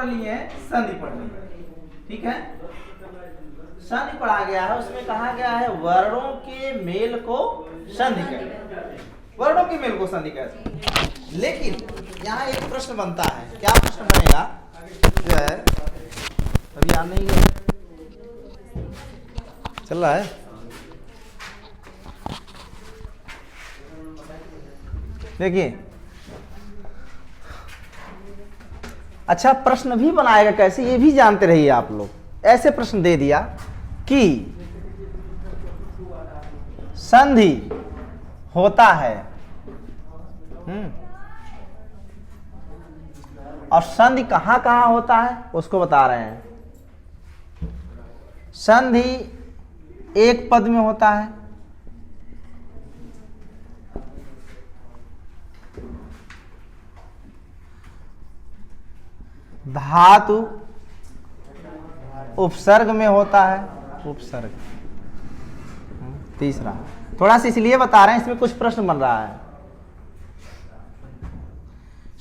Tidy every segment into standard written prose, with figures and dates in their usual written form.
पढ़ लिए हैं, संधि पढ़ लिए, ठीक है। संधि पढ़ा गया है, उसमें कहा गया है वर्णों के मेल को संधि कहते हैं, वर्णों के मेल को संधि कहते हैं। लेकिन यहाँ एक प्रश्न बनता है, क्या प्रश्न बनेगा जो है, अभी याद नहीं है, चल रहा है, देखिए। अच्छा, प्रश्न भी बनाएगा कैसे ये भी जानते रहिए आप लोग। ऐसे प्रश्न दे दिया कि संधि होता है, और संधि कहां कहां होता है उसको बता रहे हैं। संधि एक पद में होता है, धातु उपसर्ग में होता है, उपसर्ग। तीसरा थोड़ा सा इसलिए बता रहे हैं, इसमें कुछ प्रश्न बन रहा है।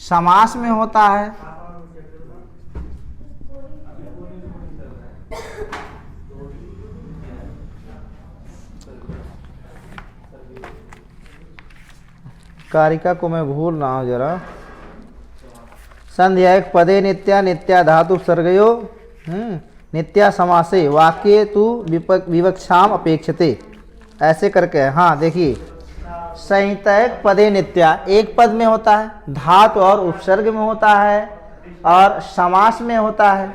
समास में होता है, कारिका को मैं भूल रहा हूं जरा। संध्या एक पदे नित्या, नित्या धातु उपसर्गयो, नित्या समासे वाक्ये तु विवक्षाम अपेक्षते, ऐसे करके। हाँ देखिए, संहितैक पदे नित्या एक पद में होता है, धातु और उपसर्ग में होता है, और समास में होता है,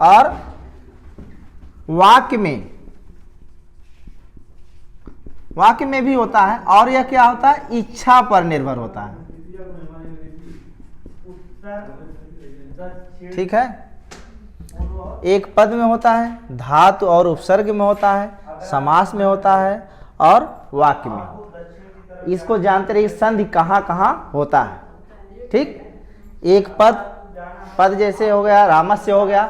और वाक्य में भी होता है। और यह क्या होता है, इच्छा पर निर्भर होता है, ठीक है। एक पद में होता है, धातु और उपसर्ग में होता है, समास में होता है, और वाक्य में। इसको जानते रहिए संधि कहाँ कहाँ होता है, ठीक। एक पद जैसे हो गया, रामस्य हो गया,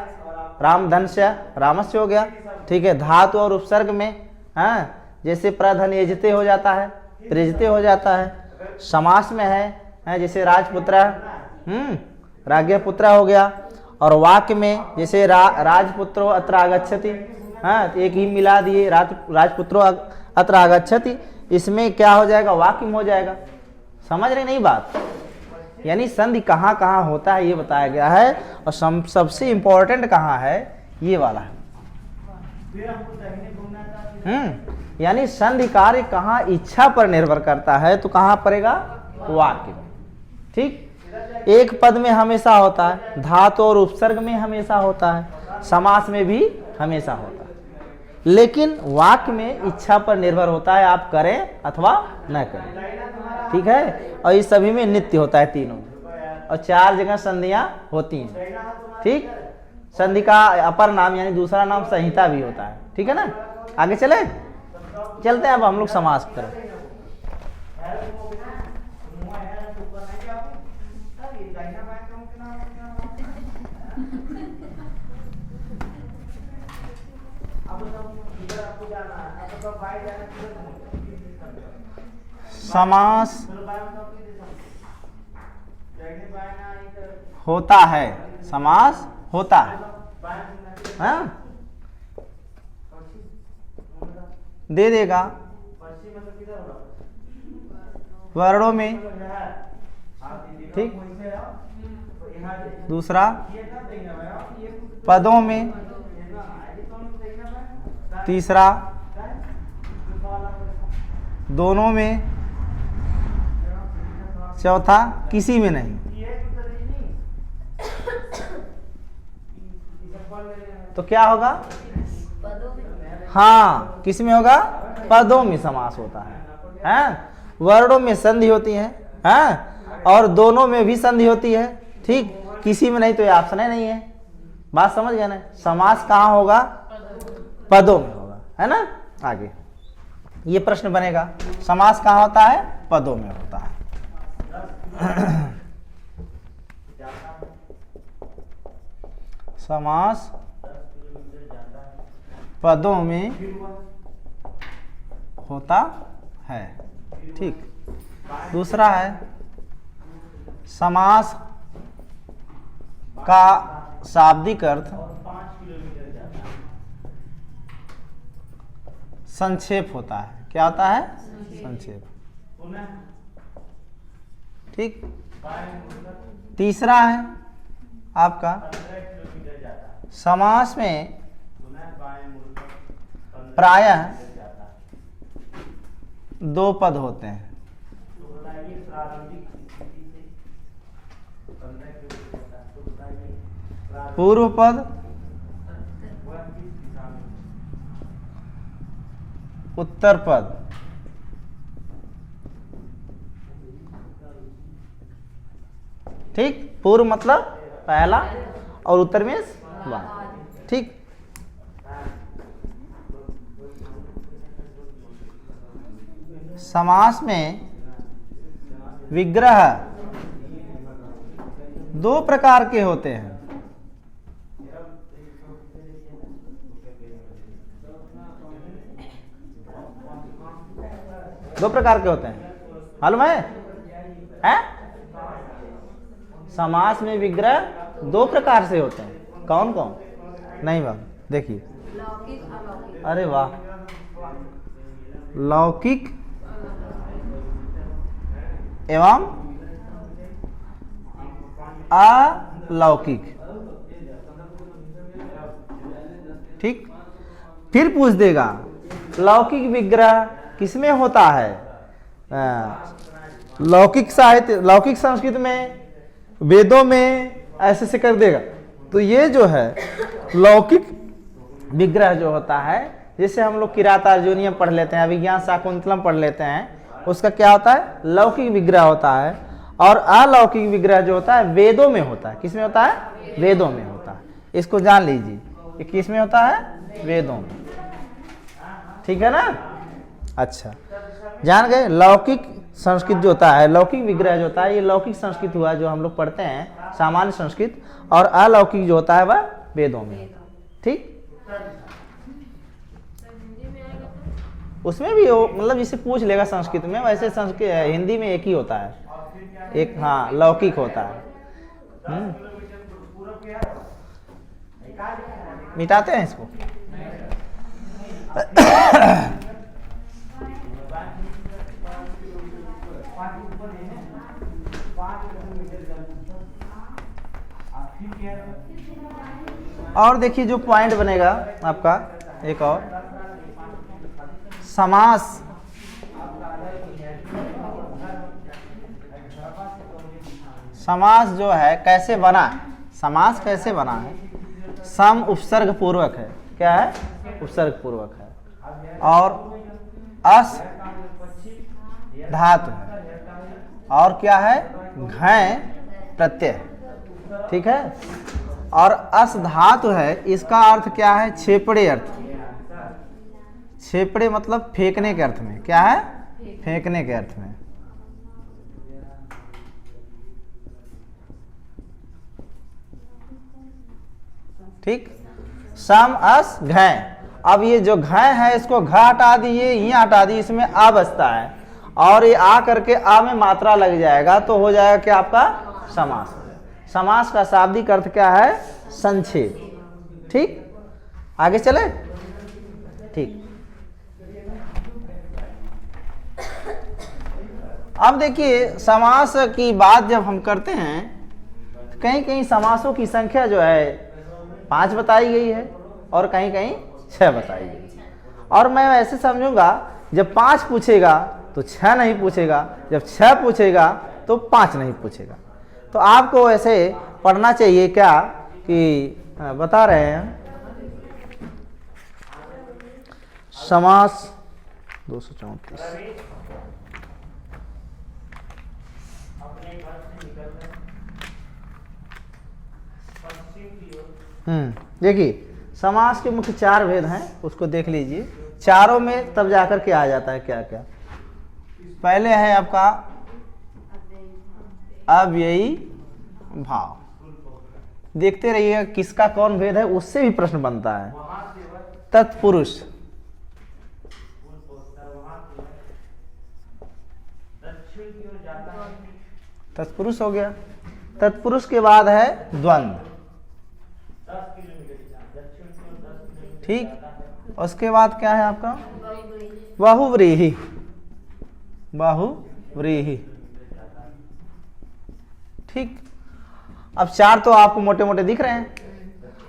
रामधनस्य रामस्य हो गया, ठीक है। धातु और उपसर्ग में, हाँ, जैसे प्रधन यजते हो जाता है, त्रिजते हो जाता है। समास में है जैसे राजपुत्र, राज्ञपुत्र हो गया। और वाक्य में जैसे राजपुत्रो अत्र आगच्छति, हाँ, एक ही मिला दिए, राजपुत्रो अत्र आगच्छति, इसमें क्या हो जाएगा, वाक्य में हो जाएगा। समझ रहे नहीं बात? यानी संधि कहाँ कहाँ होता है ये बताया गया है, और सबसे इंपॉर्टेंट कहाँ है ये वाला है। यानी संधि कार्य कहाँ इच्छा पर निर्भर करता है, तो कहाँ पड़ेगा, वाक्य में, ठीक। एक पद में हमेशा होता है, धातु और उपसर्ग में हमेशा होता है, समास में भी हमेशा होता है। लेकिन वाक्य में इच्छा पर निर्भर होता है, आप करें अथवा न करें, ठीक है। और इस सभी में नित्य होता है, तीनों में। और 4 जगह संधियां होती हैं, ठीक। संधि का अपर नाम यानी दूसरा नाम संहिता भी होता है, ठीक है ना। आगे चलते हैं अब हम लोग समास की तरफ। समास होता है, समास होता है, हाँ? दे देगा वर्णों में, ठीक। दूसरा पदों में, तीसरा दोनों में, चौथा किसी में नहीं। तो क्या होगा, हाँ, किस में होगा, पदों में समास होता है, वर्णों में संधि होती है, और दोनों में भी संधि होती है, ठीक। किसी में नहीं तो ये ऑप्शन नहीं है। बात समझ गए ना। समास कहाँ होगा, पदों में होगा, है ना। आगे ये प्रश्न बनेगा, समास कहाँ होता है, पदों में होता है। समास पदों में होता है, ठीक। दूसरा है समास का शाब्दिक अर्थ संक्षेप होता है। क्या होता है? संक्षेप। ठीक। तीसरा है आपका समास में प्रायः दो पद होते हैं। पूर्व पद उत्तर पद। ठीक। पूर्व मतलब पहला और उत्तर में बाद। ठीक। समास में विग्रह दो प्रकार के होते हैं। दो प्रकार के होते हैं, मालूम है? समास में विग्रह दो प्रकार से होते हैं। कौन कौन? नहीं बात देखिए। अरे वाह। लौकिक एवं अलौकिक। ठीक। फिर पूछ देगा लौकिक विग्रह किसमें होता है? लौकिक साहित्य, लौकिक संस्कृत में, वेदों में, ऐसे से कर देगा। तो ये जो है लौकिक विग्रह जो होता है, जैसे हम लोग किरात अर्जुनीयम पढ़ लेते हैं, अभिज्ञान शाकुंतलम पढ़ लेते हैं, उसका क्या होता है? लौकिक विग्रह होता है। और अलौकिक विग्रह जो होता है वेदों में होता है। किसमें होता है? वेदों में होता है। इसको जान लीजिए, ये किसमें होता है? वेदों में। ठीक है ना? अच्छा, जान गए। लौकिक संस्कृत जो होता है, लौकिक विग्रह जो होता है, ये लौकिक संस्कृत हुआ जो हम लोग पढ़ते हैं, सामान्य संस्कृत। और अलौकिक जो होता है वह वेदों में। ठीक। उसमें भी मतलब जिसे पूछ लेगा संस्कृत में, वैसे संस्कृत हिंदी में एक ही होता है, एक हाँ लौकिक होता है। मिटाते हैं इसको। और देखिए जो पॉइंट बनेगा आपका एक और, समास समास जो है कैसे बना है? समास कैसे बना है? सम उपसर्ग पूर्वक है। क्या है? उपसर्ग पूर्वक है। और अस धातु है। और क्या है? घय प्रत्यय। ठीक है। और अस धातु है, इसका अर्थ क्या है? छेपड़े अर्थ। छेपड़े मतलब फेंकने के अर्थ में। क्या है? फेंकने के अर्थ में। ठीक। सम अस घय। अब ये जो घय है इसको घ हटा दिए, यहाँ हटा दिए, इसमें आ बचता है। और ये आ करके आ में मात्रा लग जाएगा तो हो जाएगा क्या आपका? समास। समास का शाब्दिक अर्थ क्या है? संक्षेप। ठीक। आगे चले। ठीक। अब देखिए समास की बात जब हम करते हैं, कहीं कहीं समासों की संख्या जो है 5 बताई गई है और कहीं कहीं 6 बताई गई है। और मैं ऐसे समझूंगा जब 5 पूछेगा तो 6 नहीं पूछेगा, जब 6 पूछेगा तो 5 नहीं पूछेगा। तो आपको ऐसे पढ़ना चाहिए क्या कि बता रहे हैं समास 234। देखिए समास के मुख्य 4 भेद हैं, उसको देख लीजिए। चारों में तब जाकर के आ जाता है क्या क्या। पहले है आपका अव्ययी भाव। देखते रहिएगा किसका कौन भेद है, उससे भी प्रश्न बनता है। तत्पुरुष, तत्पुरुष हो गया। तत्पुरुष के बाद है द्वंद्व। ठीक। उसके बाद क्या है आपका बहुव्रीहि, बहुव्रीहि, ठीक। अब चार तो आपको मोटे मोटे दिख रहे हैं,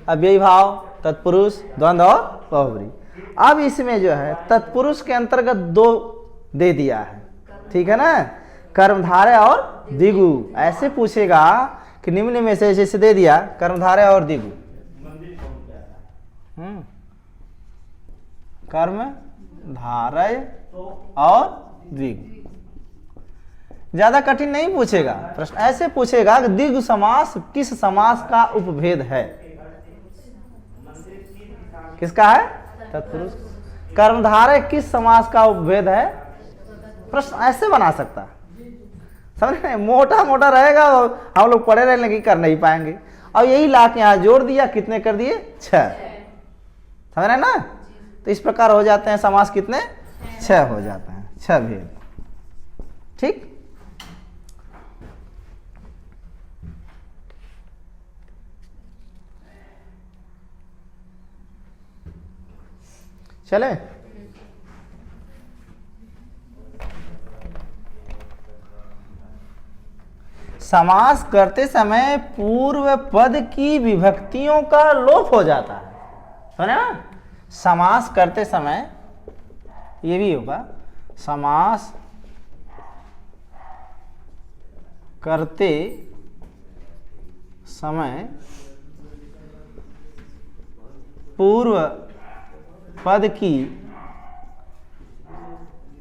अव्ययी भाव, तत्पुरुष, द्वंद्व और बहुव्रीहि। अब इसमें जो है तत्पुरुष के अंतर्गत दो दे दिया है, ठीक है ना, कर्मधारय और द्विगु। ऐसे पूछेगा कि निम्न में से जैसे दे दिया कर्मधारय और द्विगु, कर्मधारय और द्विगु। ज्यादा कठिन नहीं पूछेगा प्रश्न, ऐसे पूछेगा कि द्विगु समास किस समास का उपभेद है, किसका है, तत्पुरुष। कर्मधारय किस समास का उपभेद है, प्रश्न ऐसे बना सकता है, समझ रहे हैं। मोटा मोटा रहेगा हम लोग पढ़े रहने की कर नहीं पाएंगे। और यही ला के यहाँ जोड़ दिया, कितने कर दिए, 6, समझ रहे हैं ना। तो इस प्रकार हो जाते हैं समास कितने, 6 हो जाते हैं, 6 भेद, ठीक। चले, समास करते समय पूर्व पद की विभक्तियों का लोप हो जाता है, समझे ना। समास करते समय ये भी होगा, समास करते समय पूर्व पद की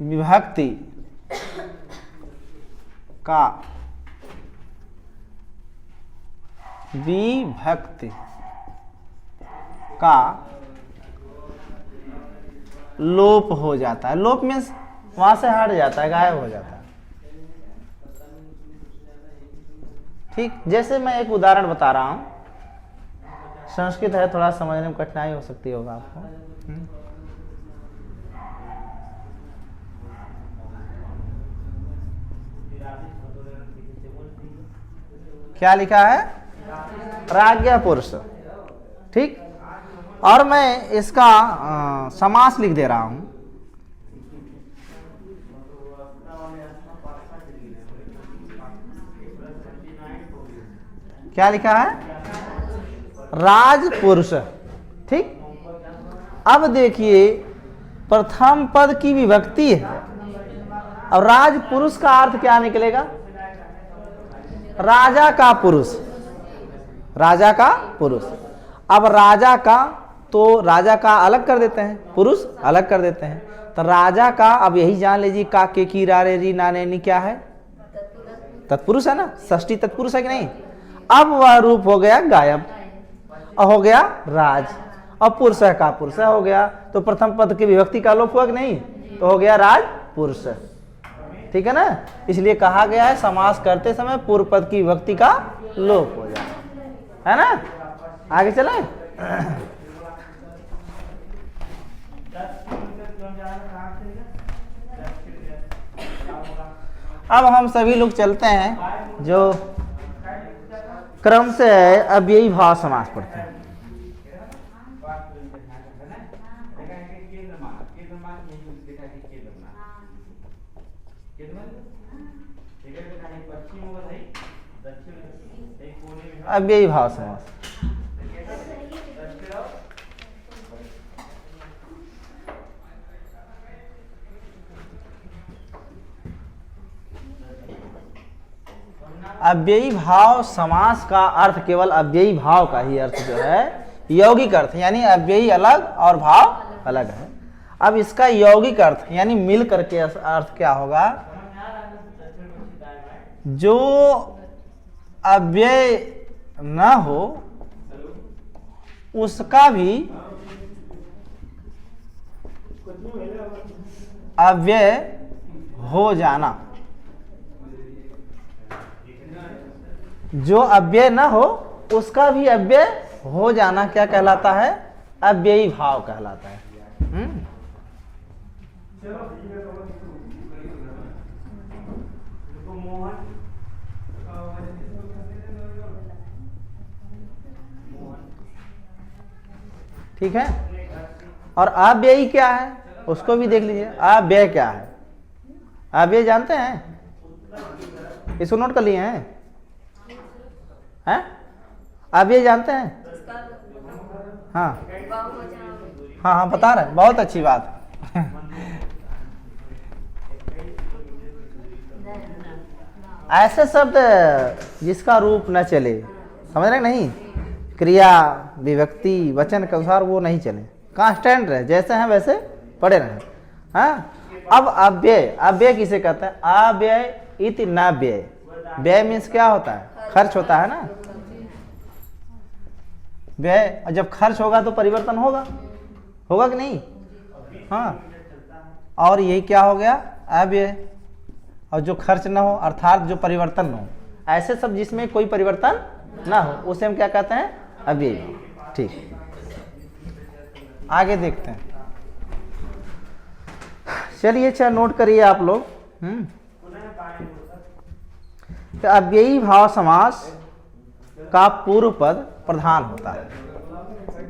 विभक्ति का लोप हो जाता है। लोप मीन्स वहां से हट जाता है, गायब हो जाता है, ठीक। जैसे मैं एक उदाहरण बता रहा हूं, संस्कृत है, थोड़ा समझने में कठिनाई हो सकती होगा आपको। क्या लिखा है, प्राज्ञ पुरुष, ठीक। और मैं इसका समास लिख दे रहा हूं, क्या लिखा है, राजपुरुष, ठीक। अब देखिए प्रथम पद की विभक्ति है, और राजपुरुष का अर्थ क्या निकलेगा, राजा का पुरुष, राजा का पुरुष। अब राजा का तो राजा का अलग कर देते हैं, पुरुष अलग कर देते हैं, तो राजा का अब यही जान लीजिए का के की रा रे री ना ने नी क्या है, तत्पुरुष है ना, षष्ठी तत्पुरुष है कि नहीं। अब वह रूप हो गया गायब, और हो गया राज, और पुरुष का पुरुष हो गया, तो प्रथम पद की विभक्ति का लोप हुआ कि नहीं, तो हो गया राज पुरुष, ठीक है ना। इसलिए कहा गया है समास करते समय पूर्व पद की विभक्ति का लोप हो जाए, है ना। आगे चले, अब हम सभी लोग चलते हैं जो क्रम से अव्ययी भाव समास पढ़ते हैं। अव्ययी भाव समास, अव्ययी भाव समास का अर्थ केवल अव्ययी भाव का ही अर्थ जो है यौगिक अर्थ, यानी अव्ययी अलग और भाव अलग है। अब इसका यौगिक अर्थ यानी मिल करके अर्थ क्या होगा, जो अव्यय न हो उसका भी अव्यय हो जाना, जो अव्यय न हो उसका भी अव्यय हो जाना क्या कहलाता है, अव्ययी भाव कहलाता है। ठीक है। और अव्ययी क्या है उसको भी देख लीजिए। अव्यय क्या है? अव्यय जानते हैं? इसको नोट कर लिए हैं? हैं? अव्यय जानते हैं? हाँ हाँ हाँ बता रहे हैं, बहुत अच्छी बात। ऐसे शब्द जिसका रूप न चले, समझ रहे नहीं, क्रिया विभक्ति वचन के अनुसार वो नहीं चले, कांस्टेंट रहे, जैसे हैं वैसे पड़े रहे। हाँ, अब अव्यय, अव्यय किसे कहते हैं? अव्यय इति न व्यय। व्यय मीन्स क्या होता है? खर्च होता है ना। व्यय, जब खर्च होगा तो परिवर्तन होगा, होगा कि नहीं? हाँ, और यही क्या हो गया? अव्यय। और जो खर्च ना हो अर्थात जो परिवर्तन न हो, ऐसे सब जिसमें कोई परिवर्तन ना हो उसे हम क्या कहते हैं? अव्यय। ठीक, आगे देखते हैं। चलिए अच्छा नोट करिए आप लोग। तो अव्ययी भाव समास का पूर्व पद प्रधान होता है।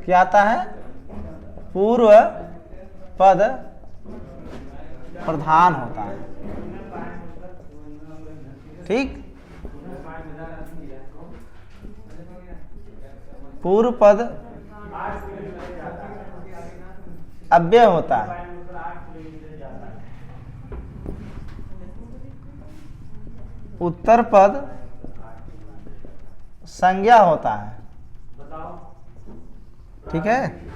क्या आता है? पूर्व पद प्रधान होता है। ठीक, पूर्व पद अव्यय होता है। उत्तर पद संज्ञा होता है। ठीक है,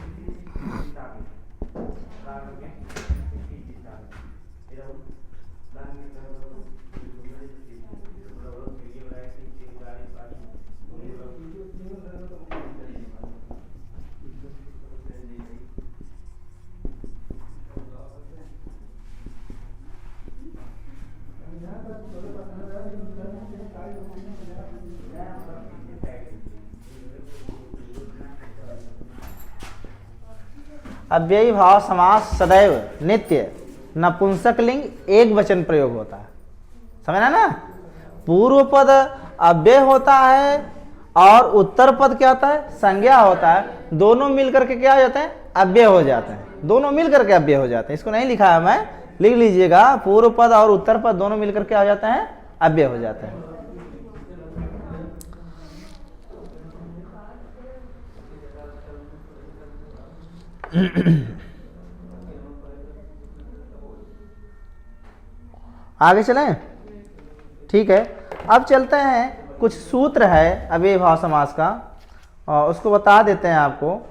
अव्ययी भाव समास सदैव नित्य नपुंसक लिंग एक वचन प्रयोग होता है। समझना ना? पूर्व पद अव्यय होता है और उत्तर पद क्या होता है? संज्ञा होता है। दोनों मिलकर के क्या हो जाते हैं? अव्यय हो जाते हैं। दोनों मिलकर के अव्यय हो जाते हैं। इसको नहीं लिखा है मैं, लिख लीजिएगा। पूर्व पद और उत्तर पद दोनों मिलकर क्या हो जाते हैं? अव्यय हो जाते हैं। आगे चलें? ठीक है, अब चलते हैं, कुछ सूत्र है अव्ययी भाव समास का और उसको बता देते हैं आपको।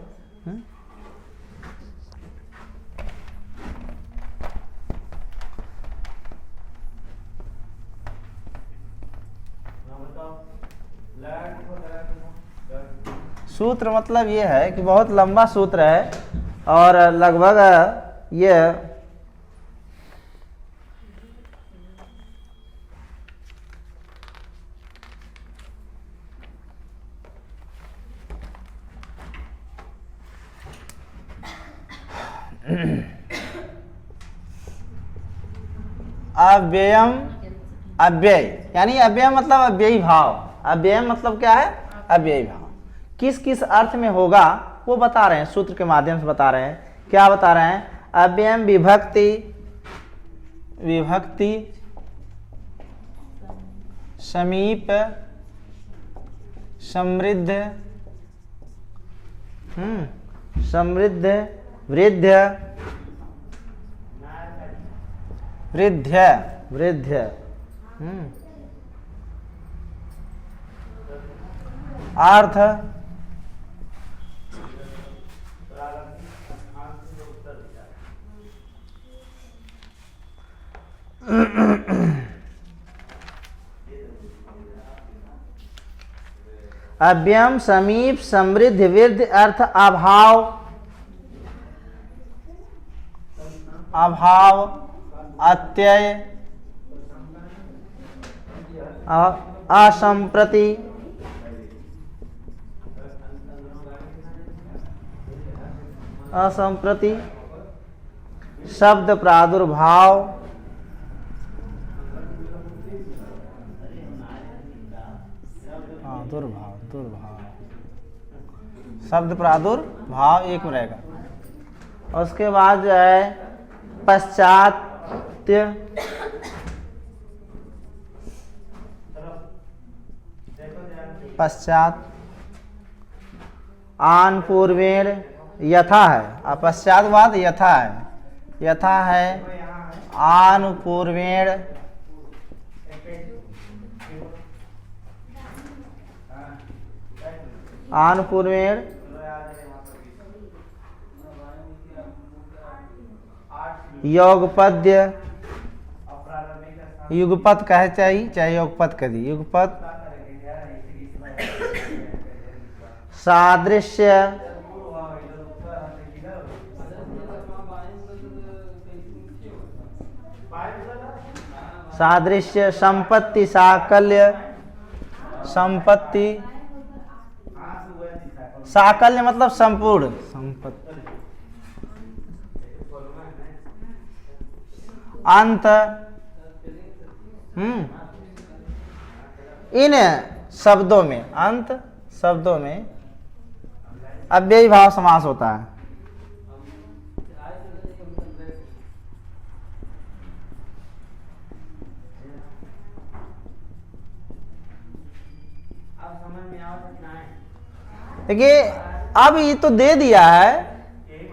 सूत्र मतलब ये है कि बहुत लंबा सूत्र है और लगभग ये अव्ययम, अव्यय यानी अव्यय मतलब अव्ययी भाव। अव्यय मतलब क्या है? अव्ययी भाव। किस किस अर्थ में होगा वो बता रहे हैं, सूत्र के माध्यम से बता रहे हैं। क्या बता रहे हैं? अव्ययम विभक्ति, विभक्ति समीप समृद्ध, समृद्ध वृद्ध, वृद्ध वृद्ध, अर्थ अव्ययम समीप समृद्ध वृद्ध अर्थ अभाव, अभाव अत्यय असंप्रति, असंप्रति शब्द प्रादुर्भाव, दुर्भाव, दुर्भाव शब्द प्रादुर्भाव एक में रहेगा। उसके बाद जो है पश्चात्य, पश्चात, आन पूर्वेण यथा है, और पश्चात बाद यथा है, यथा है आन पूर्वेण आन पूर्वेण योगपद्य, युगपत कहे चाहिए चाहे योगपत कह दी, युगपत सादृश्य, सादृश्य, संपत्ति साकल्य, संपत्ति साकल्य मतलब संपूर्ण, संपत्ति अंत। इन शब्दों में, अंत शब्दों में अव्ययी भाव समास होता है। देखिए अब ये तो दे दिया है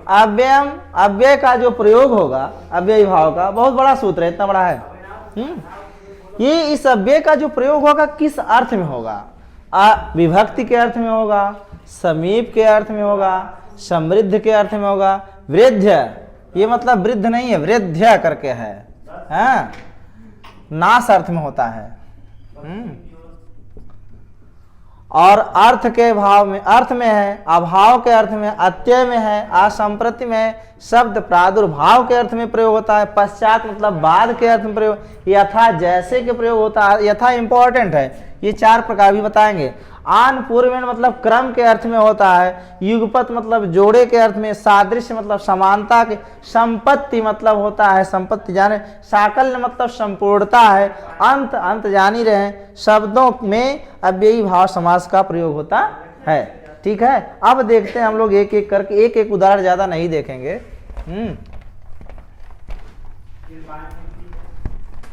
अव्ययम, अव्यय का जो प्रयोग होगा अव्ययी भाव का, बहुत बड़ा सूत्र है, इतना बड़ा है। ये इस अव्यय का जो प्रयोग होगा किस अर्थ में होगा? विभक्ति के अर्थ में होगा, समीप के अर्थ में होगा, समृद्ध के अर्थ में होगा, वृद्ध, ये मतलब वृद्ध नहीं है, वृद्ध करके है, हाँ? नाश अर्थ में होता है। और अर्थ के भाव में, अर्थ में है, अभाव के अर्थ में, अत्यय में है, असंप्रति में, शब्द प्रादुर्भाव के अर्थ में प्रयोग होता है, पश्चात मतलब बाद के अर्थ में प्रयोग, यथा जैसे के प्रयोग होता है। यथा इंपॉर्टेंट है, ये 4 प्रकार भी बताएंगे। आन पूर्वेण मतलब क्रम के अर्थ में होता है, युगपत मतलब जोड़े के अर्थ में, सादृश्य मतलब समानता के, संपत्ति मतलब होता है संपत्ति जाने, साकल्य मतलब संपूर्णता है, अंत अंत जान ही रहे, शब्दों में अव्ययी भाव समास का प्रयोग होता है। ठीक है, अब देखते हैं हम लोग एक एक करके, एक एक उदाहरण, ज्यादा नहीं देखेंगे,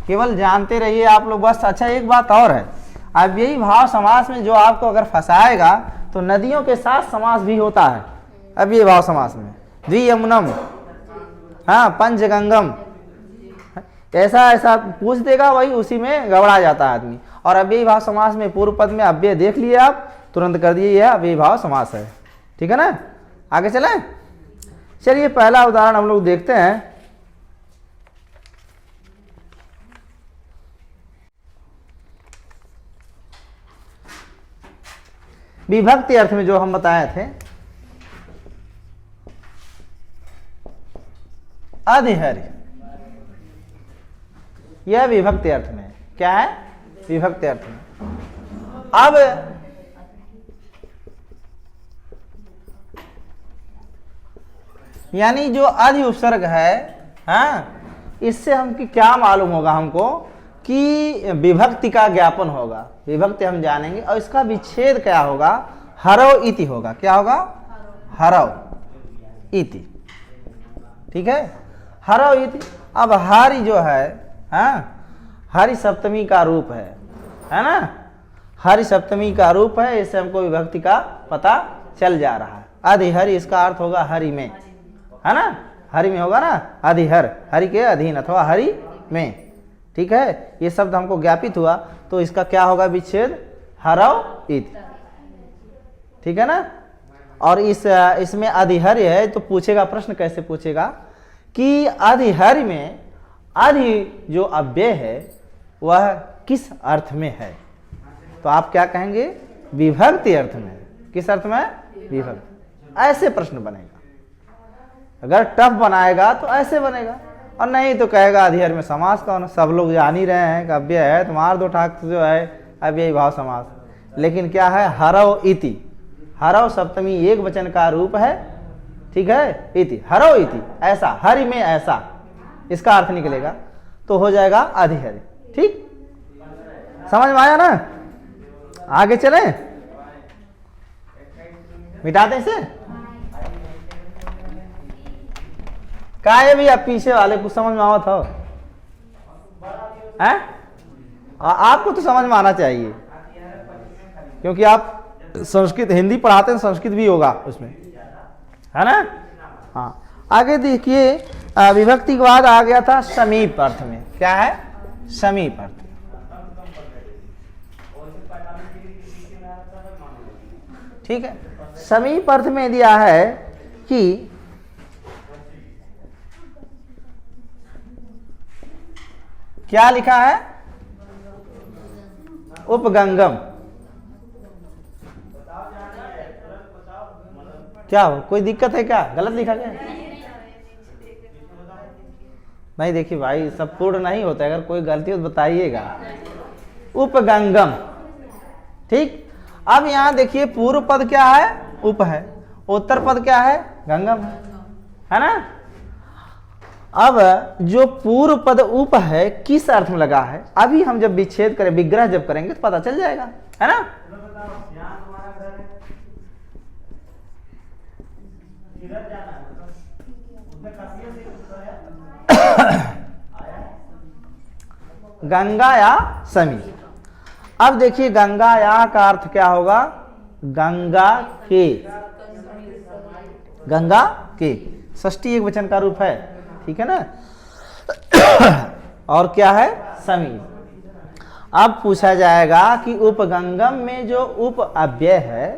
केवल जानते रहिए आप लोग बस। अच्छा एक बात और है, अव्ययी भाव समास में जो आपको अगर फंसाएगा तो नदियों के साथ समास भी होता है अव्ययी भाव समास में, द्वियमुनम, हाँ, पंचगंगम, ऐसा ऐसा पूछ देगा, वही उसी में गबड़ा जाता है आदमी। और अव्ययी भाव समास में पूर्व पद में अव्यय देख लिए आप, तुरंत कर दिए यह अव्ययी भाव समास है। ठीक है ना, आगे चलें। चलिए पहला उदाहरण हम लोग देखते हैं। विभक्ति अर्थ में जो हम बताए थे, अधिहर्य, यह विभक्ति अर्थ में क्या है? विभक्ति अर्थ में। अब यानी जो अधि उपसर्ग है, हाँ, इससे हमकी क्या मालूम होगा हमको कि विभक्ति का ज्ञापन होगा, विभक्ति हम जानेंगे। और इसका विच्छेद क्या होगा? हरव इति होगा। क्या होगा? हरव इति। ठीक है, हरव इति। अब हरि जो है, हाँ, हरि सप्तमी का रूप है ना, हरि सप्तमी का रूप है, इससे हमको विभक्ति का पता चल जा रहा है। अधिहरि इसका अर्थ होगा हरि में, है ना, हरि में होगा ना, अधिहर, हरि के अधीन अथवा हरि में। ठीक है, ये शब्द हमको ज्ञापित हुआ, तो इसका क्या होगा? विच्छेद हरव इति। ठीक है ना। और इसमें अधिहर्य है, तो पूछेगा प्रश्न, कैसे पूछेगा कि अधिहर्य में अधि जो अव्यय है वह किस अर्थ में है? तो आप क्या कहेंगे? विभक्ति अर्थ में। किस अर्थ में? विभक्ति। ऐसे प्रश्न बनेगा। अगर टफ बनाएगा तो ऐसे बनेगा, और नहीं तो कहेगा अधिहर्य में समास कौन? सब लोग जान ही रहे हैं कि अव्यय है, तो मार दो ठाक जो है अव्ययी भाव समास। लेकिन क्या है? हरव इति। हरव सप्तमी एक वचन का रूप है। ठीक है, इति, हरव इति, ऐसा, हरि में ऐसा, इसका अर्थ निकलेगा, तो हो जाएगा अधिहर्य। ठीक, समझ में आया ना? आगे चले, मिटा दें इसे। का है भैया पीछे वाले कुछ समझ में आवत हो हैं? आपको तो समझ में आना चाहिए क्योंकि आप संस्कृत हिंदी पढ़ाते हैं, संस्कृत भी होगा उसमें, है ना। हाँ आगे देखिए, विभक्ति के बाद आ गया था समीप अर्थ में। क्या है? समीप अर्थ। ठीक है, समीप अर्थ में दिया है कि क्या लिखा है? उपगंगम। क्या हो, कोई दिक्कत है क्या? गलत लिखा गया? नहीं देखिए भाई, सब पूर्ण नहीं होता है, अगर कोई गलती हो तो बताइएगा। उपगंगम। ठीक, अब यहां देखिए पूर्व पद क्या है? उप है। उत्तर पद क्या है? गंगम है ना। अब जो पूर्व पद उप है किस अर्थ में लगा है, अभी हम जब विच्छेद करें, विग्रह जब करेंगे तो पता चल जाएगा, है ना। गंगा या समी। अब देखिए गंगा या का अर्थ क्या होगा? गंगा के। गंगा के षष्ठी एक वचन का रूप है, ठीक है ना। और क्या है? समी। अब पूछा जाएगा कि उपगंगम में जो उप अव्यय है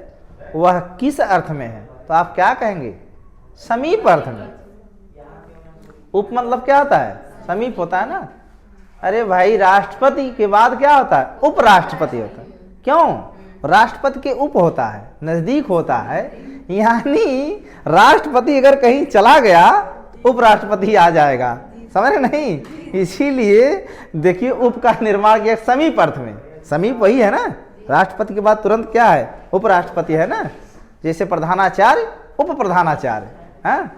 वह किस अर्थ में है, तो आप क्या कहेंगे? समीप अर्थ में। उप मतलब क्या होता है? समीप होता है ना। अरे भाई, राष्ट्रपति के बाद क्या होता है? उपराष्ट्रपति होता है। क्यों? राष्ट्रपति के उप होता है, नजदीक होता है, यानी राष्ट्रपति अगर कहीं चला गया उपराष्ट्रपति आ जाएगा, समझ रहे नहीं। इसीलिए देखिए उप का निर्माण किया समीप अर्थ में। समीप वही है ना, राष्ट्रपति के बाद तुरंत क्या है? उपराष्ट्रपति है ना। जैसे प्रधानाचार्य, उप प्रधानाचार्य, हाँ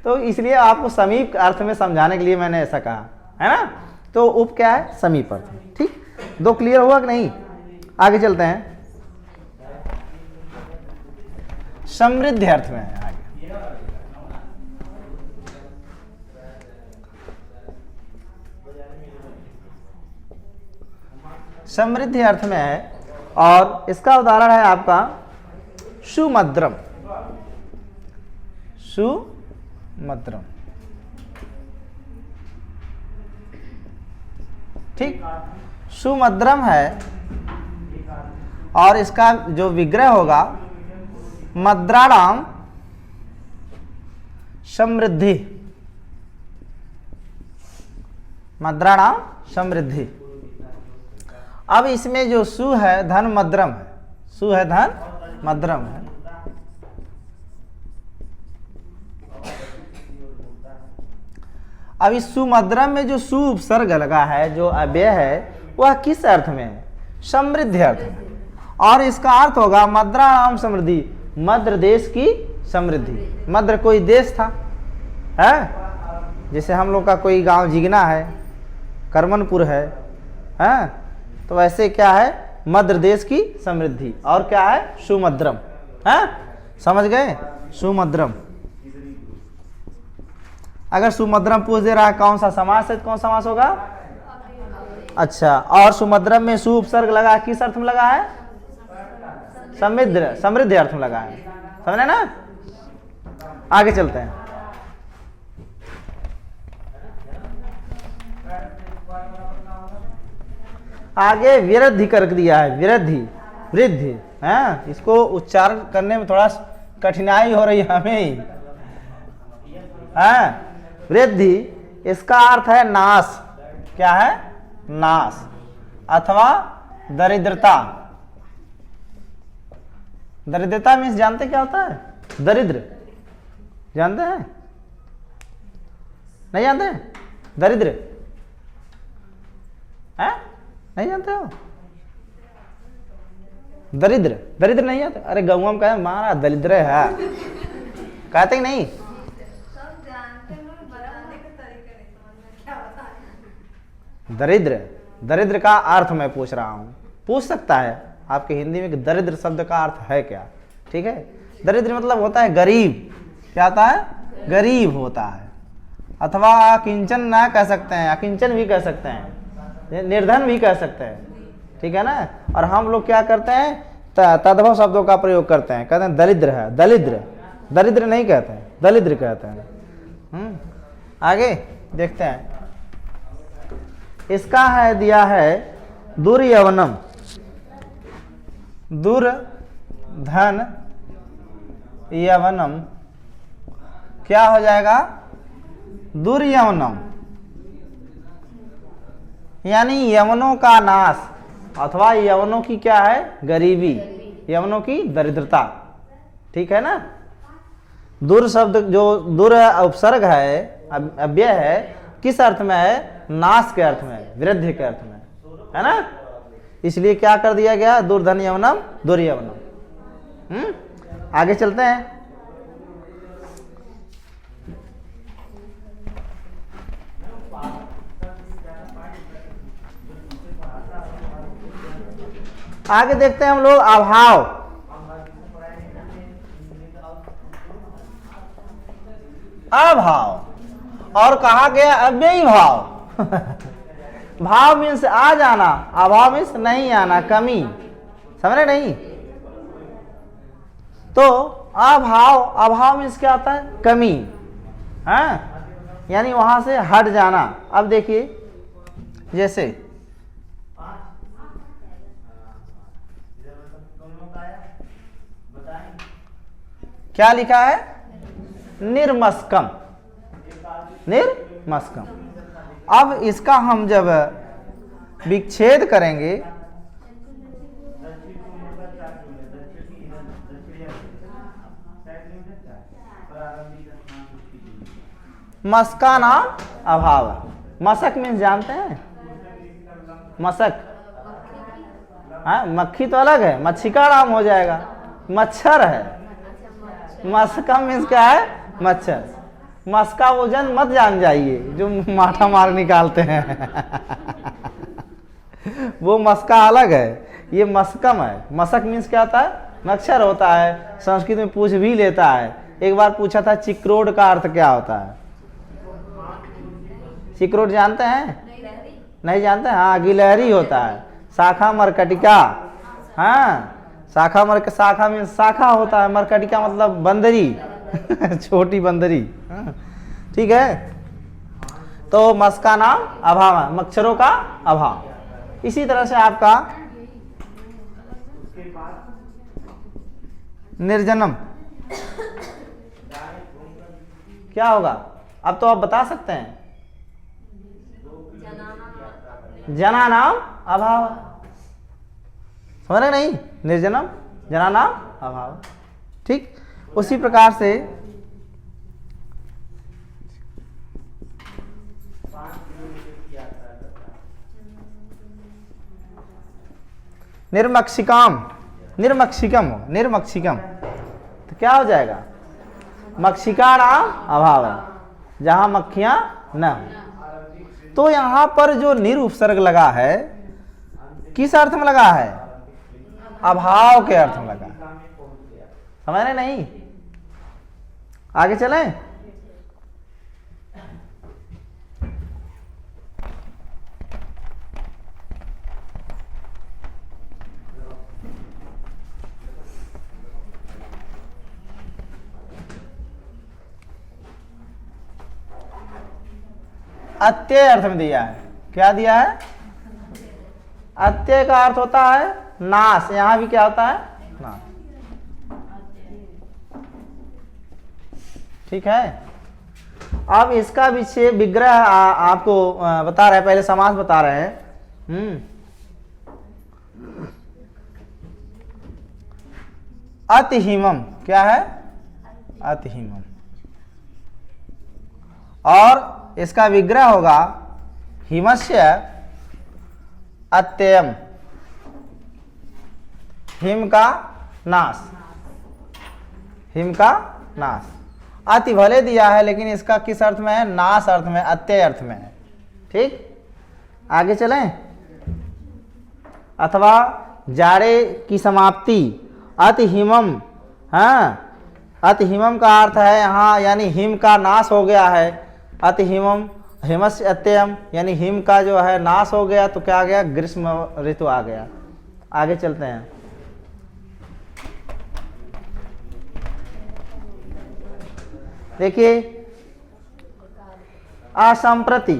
तो इसलिए आपको समीप अर्थ में समझाने के लिए मैंने ऐसा कहा, है ना। तो उप क्या है? समीप अर्थ। ठीक, दो क्लियर हुआ कि नहीं? आगे चलते हैं। समृद्धि अर्थ में है आगे। समृद्धि अर्थ में है और इसका उदाहरण है आपका सुमद्रम। सुमद्रम, ठीक, सुमद्रम है और इसका जो विग्रह होगा मद्राणाम समृद्धि। मद्राणाम समृद्धि। अब इसमें जो सु है धन मद्रम है, सु है धन मद्रम है। अब इस सुमद्रम में जो सु उपसर्ग लगा है, जो अव्यय है, वह किस अर्थ में है? समृद्धि अर्थ में। और इसका अर्थ होगा मद्राणाम समृद्धि, मद्र देश की समृद्धि। मद्र कोई देश था, है? जैसे हम लोग का कोई गांव जिगना है, करमनपुर है, तो वैसे क्या है? मद्र देश की समृद्धि। और क्या है? सुमद्रम, है? समझ गए? सुमद्रम। अगर सुमद्रम पूछ दे रहा है कौन सा समास है, कौन समास होगा? अच्छा, और सुमद्रम में सु उपसर्ग लगा, किस अर्थ में लगा है? समृद्ध, समृद्धि अर्थ में लगा है, समझे ना। आगे चलते हैं। आगे विरद्धि कर दिया है, विरद्धि, वृद्धि, है। इसको उच्चारण करने में थोड़ा कठिनाई हो रही है हमें, है। वृद्धि, इसका अर्थ है नाश। क्या है? नाश अथवा दरिद्रता। दरिद्रता मीन्स जानते क्या होता है? दरिद्र, जानते हैं? नहीं जानते हैं? दरिद्र है? नहीं जानते हो? दरिद्र, दरिद्र नहीं जानते? अरे गौवा में कहे मारा दरिद्र है, कहते ही नहीं? दरिद्र, दरिद्र का अर्थ मैं पूछ रहा हूं। पूछ सकता है आपके हिंदी में कि दरिद्र शब्द का अर्थ है क्या? ठीक है, दरिद्र मतलब होता है गरीब, क्या होता है? गरीब होता है। अथवा अकिंचन ना कह सकते हैं, अकिंचन भी कह सकते हैं, निर्धन भी कह सकते हैं, ठीक है ना। और हम लोग क्या करते हैं, तद्भव शब्दों का प्रयोग करते हैं, कहते हैं दरिद्र है, दरिद्र, दरिद्र नहीं कहते हैं, दरिद्र कहते हैं। आगे देखते हैं, इसका है दिया है दुर्यवनम, दुर्धन यवनम, क्या हो जाएगा? दुर्यवनम, यानी यवनों का नाश, अथवा यवनों की क्या है? गरीबी, यवनों की दरिद्रता, ठीक है ना। दुर शब्द जो दुर उपसर्ग है, अव्यय है, किस अर्थ में है? नाश के अर्थ में, वृद्धि के अर्थ में, है ना। इसलिए क्या कर दिया गया? दुर्धन यवनम, दुर्यवनम। आगे चलते हैं। आगे देखते हैं हम लोग अभाव। अभाव और कहा गया अव्ययी भाव। भाव मीन्स आ जाना, अभाव मीन्स नहीं आना, कमी, समझ रहे नहीं। तो अभाव, अभाव मीन्स क्या आता है? कमी, हाँ, यानी वहां से हट जाना। अब देखिए, जैसे क्या लिखा है? निर्मस्कम, निर्मस्कम। अब इसका हम जब विच्छेद करेंगे, मस्का नाम अभाव है। मशक मीन्स जानते हैं? मशक, हाँ, मक्खी तो अलग है, मच्छी का नाम हो जाएगा, मच्छर है। मस्का मीन्स क्या है? मच्छर। मस्का वजन मत जान जाइए जो माठा मार निकालते हैं। वो मस्का अलग है, ये मस्कम है। मशक मीन्स क्या होता है? मच्छर होता है। संस्कृत में पूछ भी लेता है। एक बार पूछा था चिक्रोड का अर्थ क्या होता है? चिक्रोड जानते हैं? नहीं जानते? हाँ, गिलहरी होता है। शाखा मरकटिका, हाँ, शाखा शाखा में शाखा होता है, मरकटिका मतलब बंदरी। छोटी बंदरी, हाँ, ठीक है। तो मस का नाम अभाव है, मच्छरों का अभाव। इसी तरह से आपका निर्जनम क्या होगा? अब तो आप बता सकते हैं। जना नाम अभाव, समझ रहे नहीं? निर्जनम, जना नाम अभाव, ठीक। उसी प्रकार से निर्मक्षिकाम, निर्मक्षिकम, निर्मक्षिकम तो क्या हो जाएगा? मक्षिका नाम अभाव है, जहां मक्खियां न हो। तो यहां पर जो निर उपसर्ग लगा है, किस अर्थ में लगा है? अभाव के अर्थ में लगा। समझ रहे नहीं? आगे चलें। अत्यय अर्थ में दिया है। क्या दिया है? अत्यय का अर्थ होता है नाश। यहां भी क्या होता है? नाश, ठीक है। अब इसका विग्रह आपको बता रहे हैं, पहले समास बता रहे हैं। अतिहिमम क्या है? अतिहिमम। और इसका विग्रह होगा हिमस्य अत्ययम, हिम का नाश, हिम का नाश। अति भले दिया है, लेकिन इसका किस अर्थ में है? नाश अर्थ में, अत्यय अर्थ में है, ठीक। आगे चलें। अथवा जाड़े की समाप्ति, अति हिमम, हाँ, अति हिमम का अर्थ है यहाँ यानी हिम का नाश हो गया है। अति हिमम हिमस्य अत्ययम यानी हिम का जो है नाश हो गया, तो क्या आ गया, ग्रीष्म ऋतु आ गया। आगे चलते हैं। देखिए असंप्रति,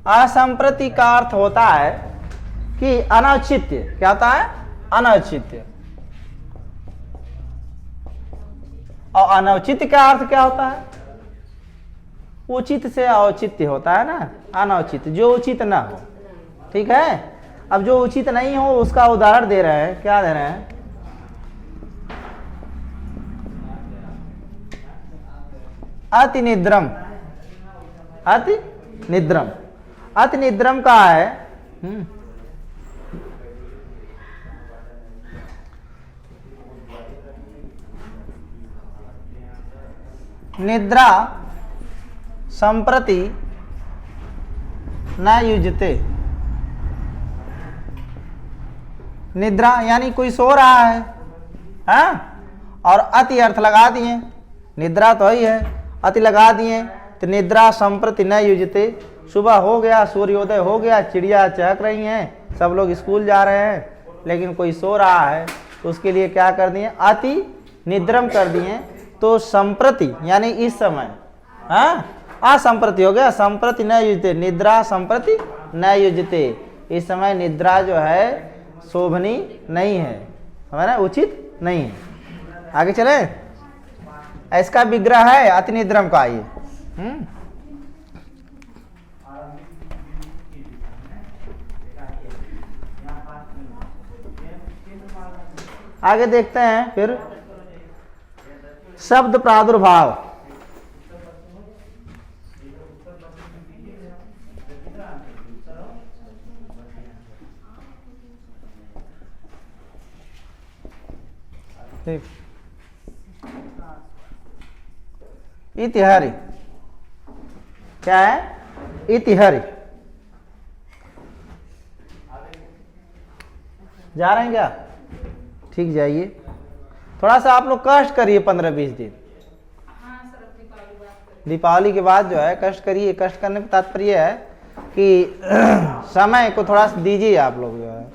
असंप्रति का अर्थ होता है कि अनौचित्य। क्या होता है, अनौचित्य। और अनौचित्य का अर्थ क्या होता है, उचित से औचित्य होता है ना, अनौचित्य जो उचित ना हो। ठीक है, अब जो उचित नहीं हो उसका उदाहरण दे रहे हैं। क्या दे रहे हैं, अति निद्रम। अति निद्रम, अति निद्रम का है निद्रा संप्रति न युज्यते। निद्रा यानी कोई सो रहा है, हाँ? और अति अर्थ लगा दिए, निद्रा तो ही है, अति लगा दिए, तो निद्रा संप्रति न युज्यते। सुबह हो गया, सूर्योदय हो गया, चिड़िया चहक रही हैं, सब लोग स्कूल जा रहे हैं, लेकिन कोई सो रहा है, तो उसके लिए क्या कर दिए, अति निद्रम कर दिए। तो संप्रति यानी इस समय, हाँ, असंप्रति हो गया, संप्रति न युज्यते, निद्रा संप्रति न युज्यते। इस समय निद्रा जो है शोभनी नहीं है, हमारा उचित नहीं है। आगे चले, इसका विग्रह है अति निद्रम का। ये आगे देखते हैं फिर शब्द प्रादुर्भाव। इतिहरि क्या है, इतिहरि। जा रहे हैं क्या, ठीक, जाइए। थोड़ा सा आप लोग कष्ट करिए 15-20 दिन। दीपावली के बाद जो है कष्ट करिए। कष्ट करने का तात्पर्य है कि समय को थोड़ा सा दीजिए आप लोग जो है।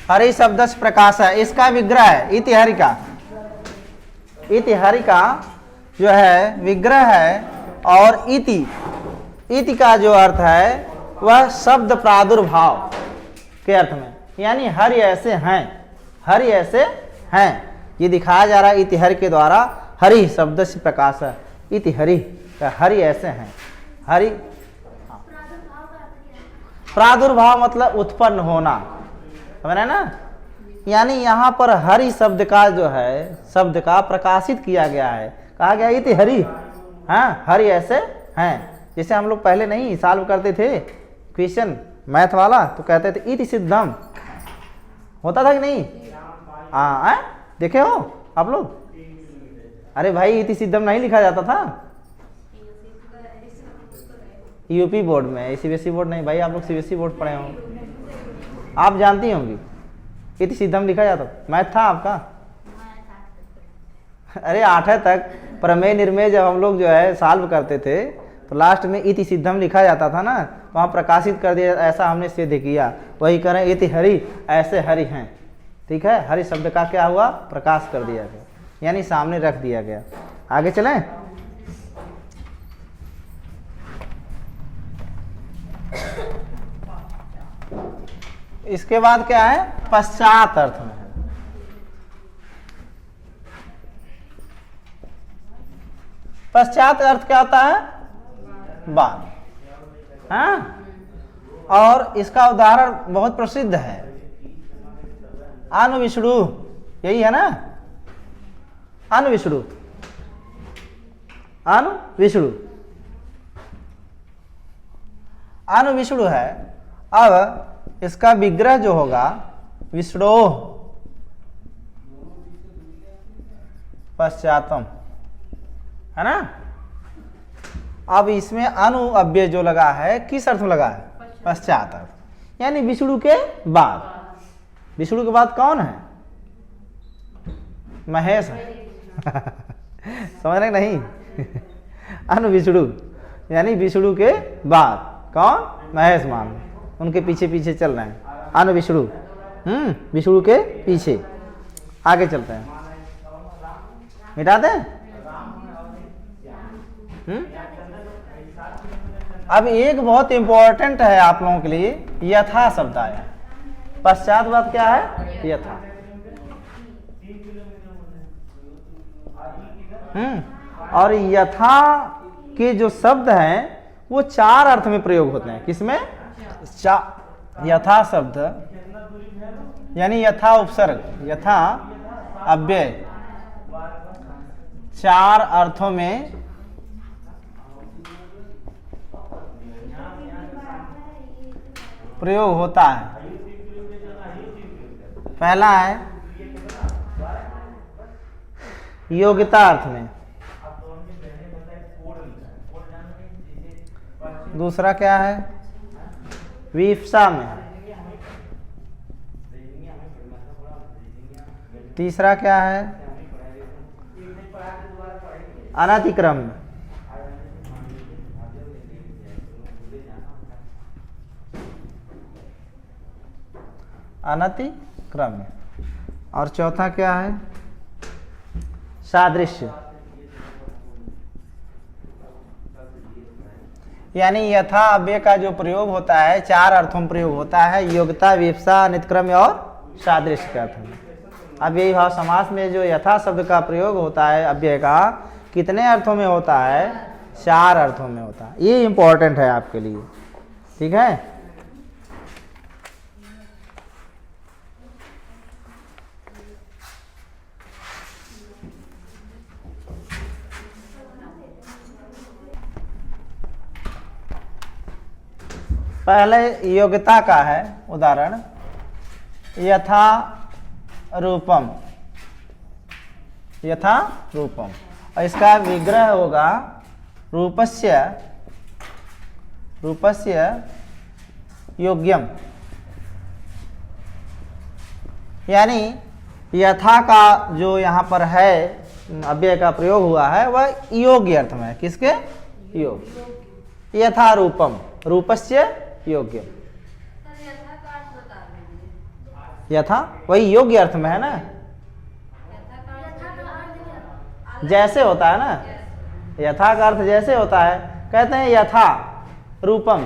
हरि शब्द से प्रकाश है, इसका विग्रह है इतिहरि का। इतिहरि का जो है विग्रह है, और इति का जो अर्थ है वह शब्द प्रादुर्भाव के अर्थ में, यानी हरि ऐसे हैं, हरि ऐसे हैं, ये दिखाया जा रहा है इतिहरि के द्वारा। हरि शब्द से प्रकाश है, इतिहरि, हरि ऐसे हैं, हरि। प्रादुर्भाव मतलब उत्पन्न होना, समझ रहे ना, यानी यहाँ पर हरि शब्द का जो है, शब्द का प्रकाशित किया गया है। कहा गया इति हरि, हाँ, हरि ऐसे हैं। जैसे हम लोग पहले नहीं सॉल्व करते थे क्वेश्चन मैथ वाला, तो कहते थे इति सिद्धम, होता था कि नहीं? हाँ, देखे हो आप लोग? अरे भाई इति सिद्धम नहीं लिखा जाता था यूपी बोर्ड में, सीबीएसई बोर्ड नहीं भाई, आप लोग सीबीएसई बोर्ड पढ़े हो, आप जानती होंगी। इति सिद्धम लिखा जाता, मैथ था आपका? अरे 8वीं तक प्रमेय निर्मेय जब हम लोग जो है सॉल्व करते थे, तो लास्ट में इति सिद्धम लिखा जाता था ना, वहाँ प्रकाशित कर दिया, ऐसा हमने सिद्ध किया। वही करें इति हरि, ऐसे हरि हैं, ठीक है। हरि शब्द का क्या हुआ, प्रकाश कर दिया गया, यानी सामने रख दिया गया। आगे चलें। इसके बाद क्या है, पश्चात अर्थ में है। पश्चात अर्थ क्या होता है, बाद, हाँ। और इसका उदाहरण बहुत प्रसिद्ध है, अनुविष्णु, यही है ना, अनुविष्णु, अनुविष्णु, अनुविष्णु है। अब इसका विग्रह जो होगा विष्णोः पश्चातम, है ना। अब इसमें अनु अव्यय जो लगा है किस अर्थ में लगा है? पश्चात अर्थ, यानी विष्णु के बाद। विष्णु के बाद कौन है? महेश है समझ रहे नहीं अनु विष्णु यानी विष्णु के बाद कौन? महेश मान, उनके पीछे पीछे चल रहे हैं। अनु विष्णु, विष्णु के पीछे आगे चलते हैं। मिटा दें? अब एक बहुत इंपॉर्टेंट है आप लोगों के लिए, यथा शब्द आया। पश्चात बाद क्या है? यथा। और यथा के जो शब्द हैं वो 4 अर्थ में प्रयोग होते हैं। किसमें? यथा शब्द यानी यथा उपसर्ग, यथा अव्यय 4 अर्थों में प्रयोग होता है। पहला है योग्यता अर्थ में, दूसरा क्या है? विवक्षा में, तीसरा क्या है? अनतिक्रम में, अनतिक्रम में, और चौथा क्या है? सादृश्य, यानी यथा अव्यय का जो प्रयोग होता है 4 अर्थों में प्रयोग होता है, योग्यता, विवक्षा, अनतिक्रम और सादृश्य के अर्थ में। अब यही भाव समास में जो यथा शब्द का प्रयोग होता है अव्यय का, कितने अर्थों में होता है? 4 अर्थों में होता है। ये इंपॉर्टेंट है आपके लिए, ठीक है। पहले योग्यता का है उदाहरण, यथा रूपम, यथा रूपम, और इसका विग्रह होगा रूपस्य, रूपस्य योग्यम, यानी यथा का जो यहाँ पर है अव्यय का प्रयोग हुआ है वह योग्य अर्थ में है। किसके? योग। यथा रूपम, रूपस्य योग्यम। यथा वही योग्य अर्थ में है ना, जैसे होता है ना, यथा का अर्थ जैसे होता है। कहते हैं यथा रूपम,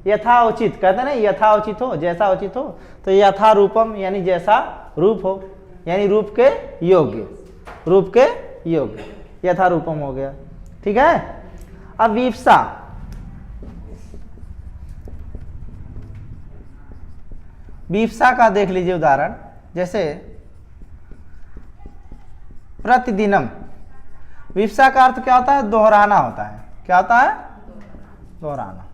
यथा उचित, कहते हैं ना यथा उचित हो, जैसा उचित हो, तो यथा रूपम यानी जैसा रूप हो, यानी रूप के योग्य, रूप के योग्य, यथा रूपम हो गया, ठीक है। अब विवक्षा, विवक्षा का देख लीजिए उदाहरण, जैसे प्रतिदिनम, विवक्षा का अर्थ क्या होता है? दोहराना होता है। क्या होता है? दोहराना,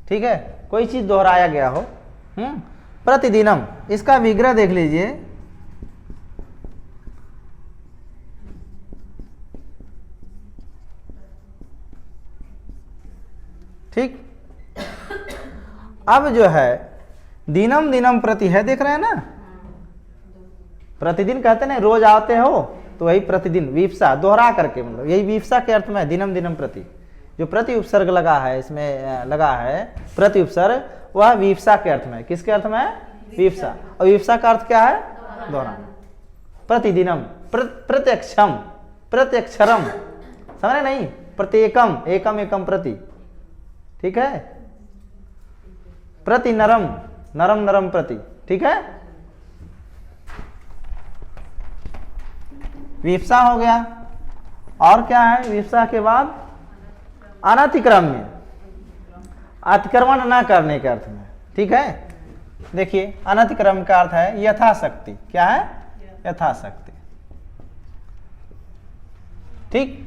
ठीक है, कोई चीज दोहराया गया हो। प्रतिदिनम, इसका विग्रह देख लीजिए, ठीक। अब जो है दिनम दिनम प्रति है, देख रहे हैं ना, प्रतिदिन कहते हैं ना, रोज आते हो तो वही प्रतिदिन, विवक्षा दोहरा करके, मतलब यही विवक्षा के अर्थ में है, दिनम दिनम प्रति। जो प्रति उपसर्ग लगा है, इसमें लगा है प्रति उपसर्ग, वह विवक्षा के अर्थ में है। किसके अर्थ में है? विवक्षा। और विवक्षा का अर्थ क्या है? दोहराना। प्रतिदिनम, प्रत्यक्षम, प्रत्यक्षरम, समझ रहे नहीं? प्रत्येकम, एकम एकम प्रति, ठीक है। प्रति नरम, नरम नरम प्रति, ठीक है। विवक्षा हो गया। और क्या है विवक्षा के बाद? अनतिक्रम में, अतिक्रमण न करने के अर्थ में, ठीक है। देखिए अनतिक्रम का अर्थ है यथाशक्ति। क्या है? यथाशक्ति, ठीक।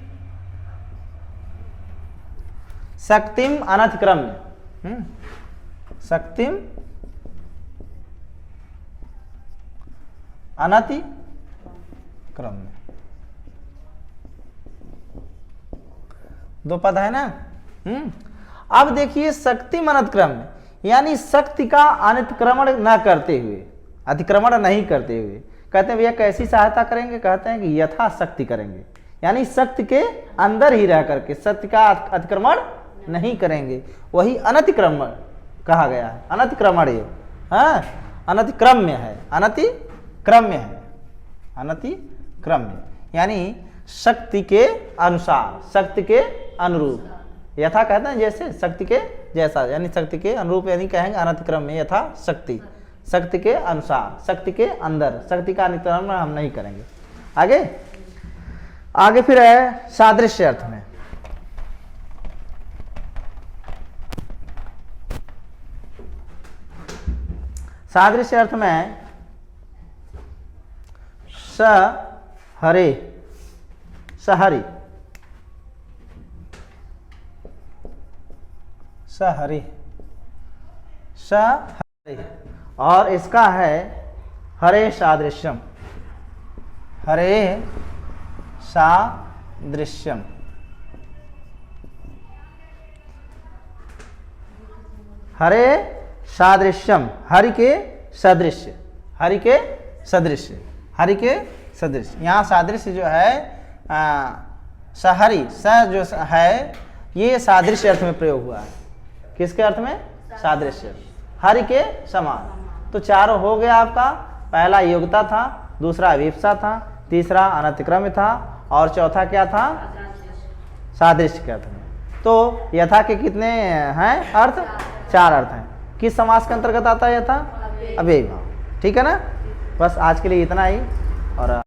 शक्तिम अनतिक्रम्य, शक्तिम अनतिक्रम में। दो पद है ना। अब देखिए शक्ति अनतिक्रम में, यानी शक्ति का अतिक्रमण न करते हुए, अतिक्रमण नहीं करते हुए, कहते हैं भैया कैसी सहायता करेंगे, कहते हैं कि यथाशक्ति करेंगे, यानी शक्ति के अंदर ही रह करके शक्ति का अतिक्रमण नहीं करेंगे, वही अनतिक्रमण कहा गया है। अनतिक्रमण ये हाँ अनतिक्रम्य है, अनतिक्रम्य है, अनतिक्रम्य यानी शक्ति के अनुसार, शक्ति के अनुरूप, यथा कहते हैं जैसे, शक्ति के जैसा, यानी शक्ति के अनुरूप, यानी कहेंगे अनतिक्रम्य यथा शक्ति, शक्ति के अनुसार, शक्ति के अंदर, शक्ति का अतिक्रमण हम नहीं करेंगे। आगे फिर है सादृश्य अर्थ में। सादृश्य अर्थ में सहरे, सहरी, सहरी, सहरी, और इसका है हरे सादृश्यम, हरे सादृश्यम। हरे सादृश्यम, हरि के सदृश्य, हरि के सदृश्य, हरि के सदृश्य। यहाँ सादृश्य जो है सहरी, स जो है ये सादृश्य अर्थ में प्रयोग हुआ है। किसके अर्थ में? सादृश्य, हरि के समान। तो चारों हो गया आपका। पहला योग्यता था, दूसरा अभिप्सा था, तीसरा अनतिक्रम्य था, और चौथा क्या था? सादृश्य के अर्थ में। तो यथा के कितने हैं अर्थ? 4 अर्थ हैं। किस समास के अंतर्गत आता है यथा? अव्ययीभाव। ठीक है ना। बस आज के लिए इतना ही। और